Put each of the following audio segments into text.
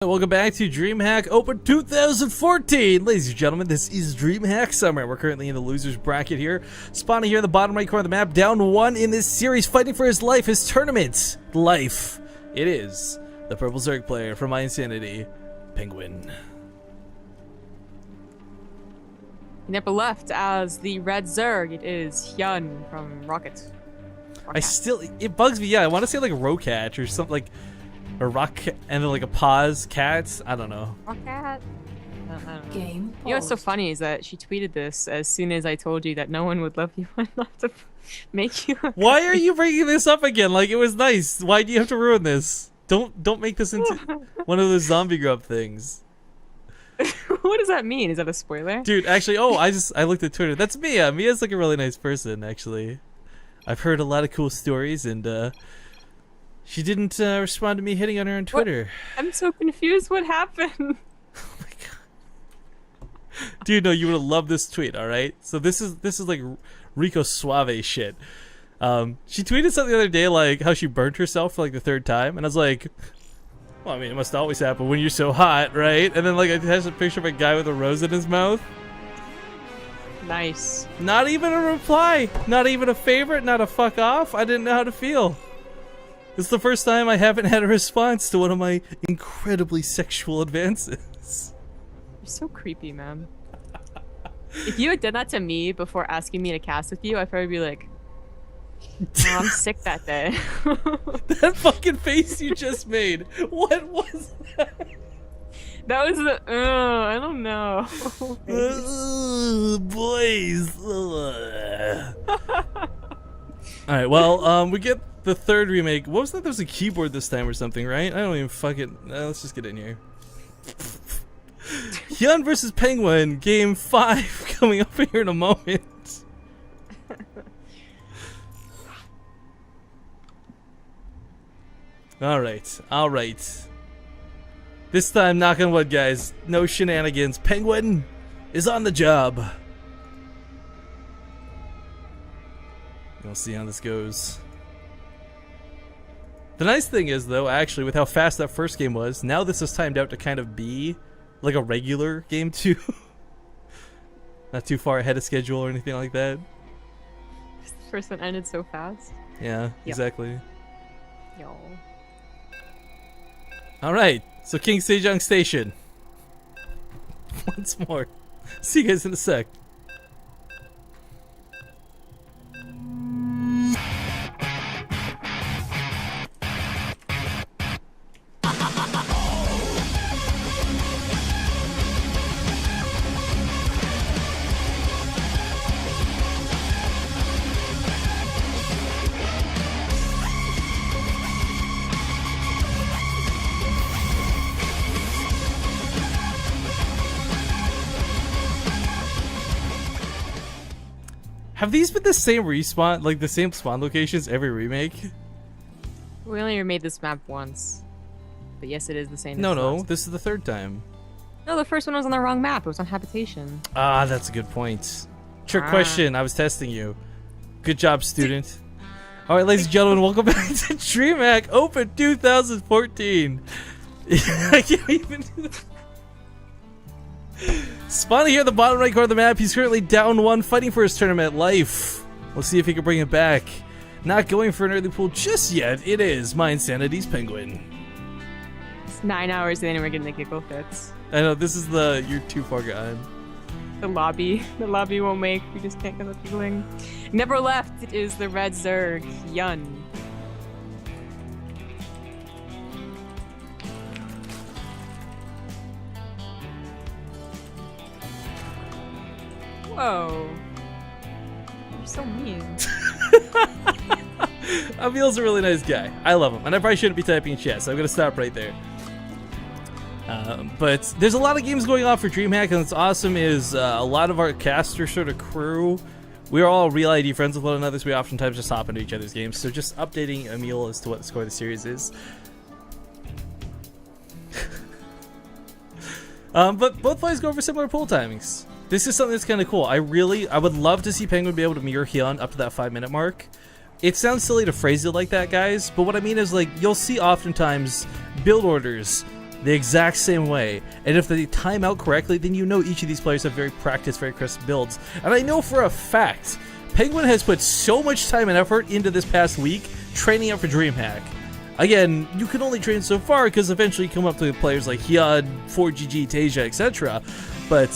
Welcome back to DreamHack Open 2014. Ladies and gentlemen, this is DreamHack Summer. We're currently in the losers bracket here. Spawning here in the bottom right corner of the map, down one in this series, fighting for his life, his tournament life. It is the purple Zerg player from My Insanity, Pengwin. Never left as the red Zerg. It is Hyun from Rocket. It bugs me. Yeah, I want to say like Rocatch or something like. A rock and then like a pause cat. I don't know. Rocket. Game. You know what's so funny is that she tweeted this as soon as I told you that no one would love you enough to make you. Why are you bringing this up again? Like it was nice. Why do you have to ruin this? Don't make this into one of those zombie grub things. What does that mean? Is that a spoiler? Dude, actually, I looked at Twitter. That's Mia. Mia's like a really nice person, actually. I've heard a lot of cool stories, and she didn't respond to me hitting on her on Twitter. What? I'm so confused. What happened? Oh my god. Dude, no, you would have loved this tweet, alright? So this is like Rico Suave shit. She tweeted something the other day like how she burnt herself for like the third time, and I was like, well, I mean, it must always happen when you're so hot, right? And then like it has a picture of a guy with a rose in his mouth. Nice. Not even a reply. Not even a favorite, not a fuck off. I didn't know how to feel. It's the first time I haven't had a response to one of my incredibly sexual advances. You're so creepy, man. If you had done that to me before asking me to cast with you, I'd probably be like, oh, I'm sick that day. That fucking face you just made. What was that? That was the, I don't know. Boys. Alright, well, we get the third remake. What was that? There was a keyboard this time or something, right? I don't even fucking. Let's just get in here. Hyun versus Pengwin, game 5, coming up here in a moment. Alright. This time, knock on wood, guys. No shenanigans. Pengwin is on the job. We'll see how this goes. The nice thing is, though, actually, with how fast that first game was, now this is timed out to kind of be like a regular game 2. Not too far ahead of schedule or anything like that. The first one ended so fast. Yeah, Yep. exactly. Yo. Alright, so King Sejong Station. Once more. See you guys in a sec. Have these been the same respawn, like the same spawn locations every remake? We only made this map once. But yes, it is the same. No, this is the third time. No, the first one was on the wrong map. It was on Habitation. Ah, that's a good point. Trick question, I was testing you. Good job, student. Alright, ladies and gentlemen, welcome back to DreamHack Open 2014. I can't even do that. Spawning here at the bottom right corner of the map, he's currently down one, fighting for his tournament life. Let's see if he can bring it back. Not going for an early pool just yet. It is My Insanity's Pengwin. It's 9 hours in and we're getting the giggle fits. I know, this is you're too far gone. The lobby won't make. We just can't get the giggling. Never left. It is the red Zerg, Hyun. Whoa. You're so mean. Avil's a really nice guy. I love him. And I probably shouldn't be typing in chat, so I'm going to stop right there. But there's a lot of games going on for DreamHack, and what's awesome is a lot of our caster sort of crew, we're all real ID friends with one another, so we oftentimes just hop into each other's games. So just updating Emil as to what the score of the series is. But both players go for similar pull timings. This is something that's kind of cool. I would love to see Pengwin be able to mirror Hyun up to that 5-minute mark. It sounds silly to phrase it like that, guys, but what I mean is, like, you'll see oftentimes build orders the exact same way. And if they time out correctly, then you know each of these players have very practiced, very crisp builds. And I know for a fact, Pengwin has put so much time and effort into this past week training up for DreamHack. Again, you can only train so far because eventually you come up to players like Hyun, 4GG, Tasia, etc. But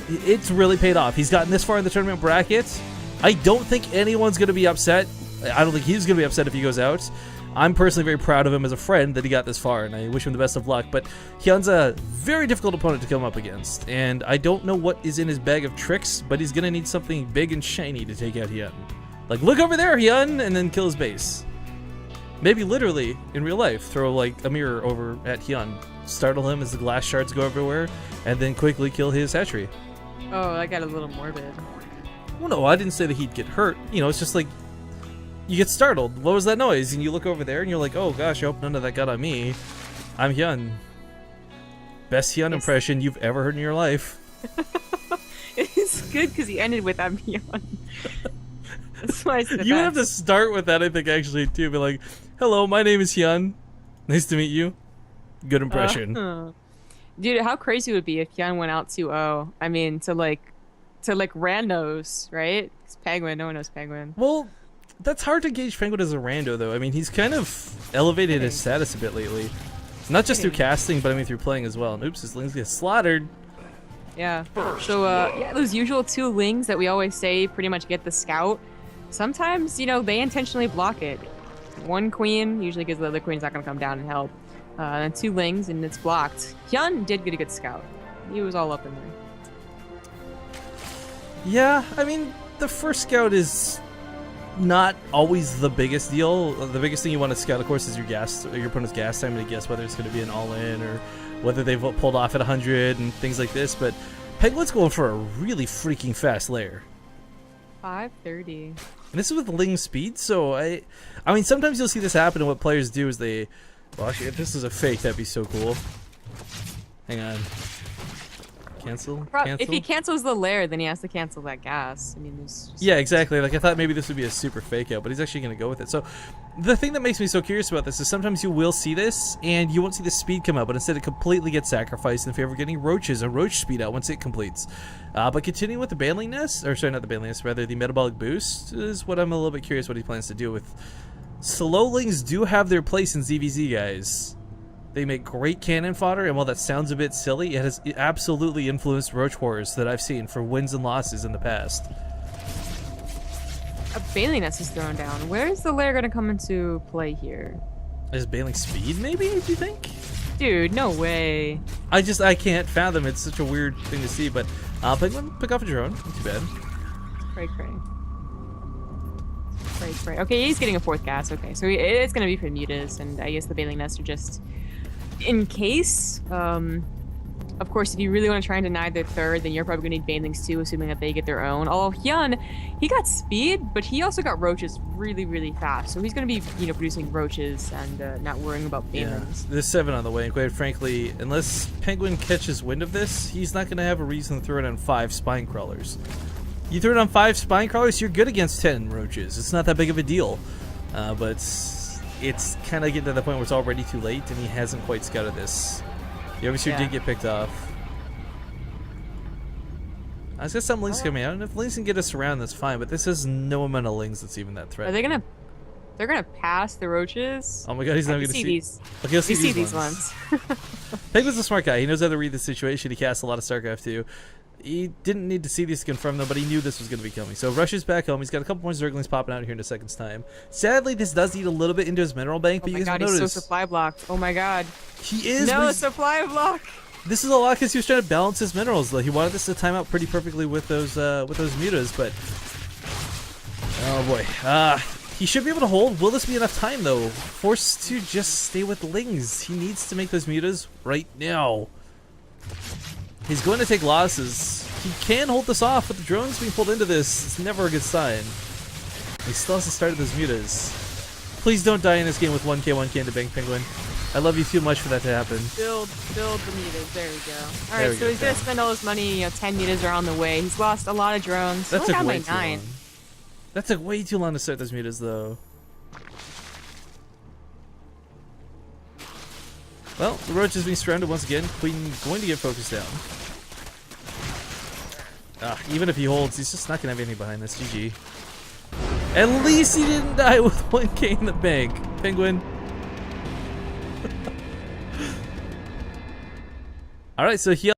it's really paid off. He's gotten this far in the tournament bracket. I don't think anyone's going to be upset. I don't think he's going to be upset if he goes out. I'm personally very proud of him as a friend that he got this far, and I wish him the best of luck. But Hyun's a very difficult opponent to come up against, and I don't know what is in his bag of tricks, but he's going to need something big and shiny to take out Hyun. Like, look over there, Hyun, and then kill his base. Maybe literally, in real life, throw like a mirror over at Hyun, startle him as the glass shards go everywhere, and then quickly kill his hatchery. Oh, that got a little morbid. Well, no, I didn't say that he'd get hurt. You know, it's just like, you get startled. What was that noise? And you look over there and you're like, oh gosh, I hope none of that got on me. I'm Hyun. Best Hyun impression you've ever heard in your life. It's good because he ended with I'm Hyun. That's why it's the You best. have to start with that, I think, actually, too. Be like, hello, my name is Hyun. Nice to meet you. Good impression. Dude, how crazy would it be if Hyun went out 2-0? I mean, to randos, right? It's Pengwin. No one knows Pengwin. Well, that's hard to gauge Pengwin as a rando, though. I mean, he's kind of elevated his status a bit lately. Not just through casting, but I mean through playing as well. And oops, his lings get slaughtered. Yeah. So, yeah, those usual 2 lings that we always say pretty much get the scout. Sometimes, you know, they intentionally block it. 1 queen, usually because the other queen's not going to come down and help. And 2 lings, and it's blocked. Hyun did get a good scout. He was all up in there. Yeah, I mean, the first scout is not always the biggest deal. The biggest thing you want to scout, of course, is your opponent's gas time to guess whether it's going to be an all-in or whether they've pulled off at 100 and things like this. But Pengwin's going for a really freaking fast layer. 530. And this is with Ling speed, so I mean, sometimes you'll see this happen, and what players do is they... Well, actually, if this is a fake, that'd be so cool. Hang on. Cancel? If he cancels the lair, then he has to cancel that gas. I mean, there's... Yeah, exactly. Like, I thought maybe this would be a super fake out, but he's actually going to go with it. So, the thing that makes me so curious about this is sometimes you will see this, and you won't see the speed come out, but instead it completely gets sacrificed in favor of getting roaches, a roach speed out once it completes. But continuing with the baneling nest, or sorry, not the baneling nest, rather the metabolic boost, is what I'm a little bit curious what he plans to do with. Slowlings do have their place in ZvZ, guys. They make great cannon fodder, and while that sounds a bit silly, it has absolutely influenced roach wars that I've seen for wins and losses in the past. A bailing nest is thrown down. Where is the lair going to come into play here? Is bailing speed, maybe, do you think? Dude, no way. I can't fathom. It's such a weird thing to see, but Pengwin, pick off a drone. Not too bad. Cray. Okay, he's getting a 4th gas. Okay, so it's going to be for mutas, and I guess the bailing nests are just... in case, of course, if you really want to try and deny their 3rd, then you're probably going to need banelings too, assuming that they get their own. Although Hyun, he got speed, but he also got roaches really, really fast. So he's going to be, you know, producing roaches and not worrying about banelings. Yeah, there's 7 on the way, and quite frankly, unless Pengwin catches wind of this, he's not going to have a reason to throw it on 5 spine crawlers. You throw it on 5 spine crawlers, you're good against 10 roaches. It's not that big of a deal. But it's kind of getting to the point where it's already too late, and he hasn't quite scouted this. The overseer did get picked off. I was got some lings coming out, and if lings can get us around, that's fine. But this is no amount of lings that's even that threat. Are they gonna? They're gonna pass the roaches. Oh my god, he's not gonna see these. Okay, he'll see these ones. Pengwin's a smart guy. He knows how to read the situation. He casts a lot of StarCraft too. He didn't need to see these to confirm them, but he knew this was going to be coming. So rushes back home. He's got a couple more Zerglings popping out here in a second's time. Sadly, this does eat a little bit into his mineral bank, but you guys will notice. He's so supply blocked. Oh my god. He is. No, supply block. This is a lot because he was trying to balance his minerals. He wanted this to time out pretty perfectly with those mutas, but oh boy. He should be able to hold. Will this be enough time though? Forced to just stay with lings. He needs to make those mutas right now. He's going to take losses. He can hold this off, but the drones being pulled into this is never a good sign. He still has to start those mutas. Please don't die in this game with 1k into bank, Pengwin. I love you too much for that to happen. Build the mutas. There we go. Alright, so he's going to spend all his money. You know, 10 mutas are on the way. He's lost a lot of drones. That took way too long. That took way too long to start those mutas, though. Well, the roach is being surrounded once again. Queen going to get focused down. Even if he holds, he's just not going to have anything behind this. GG. At least he didn't die with 1k in the bank. Penguin. Alright, so he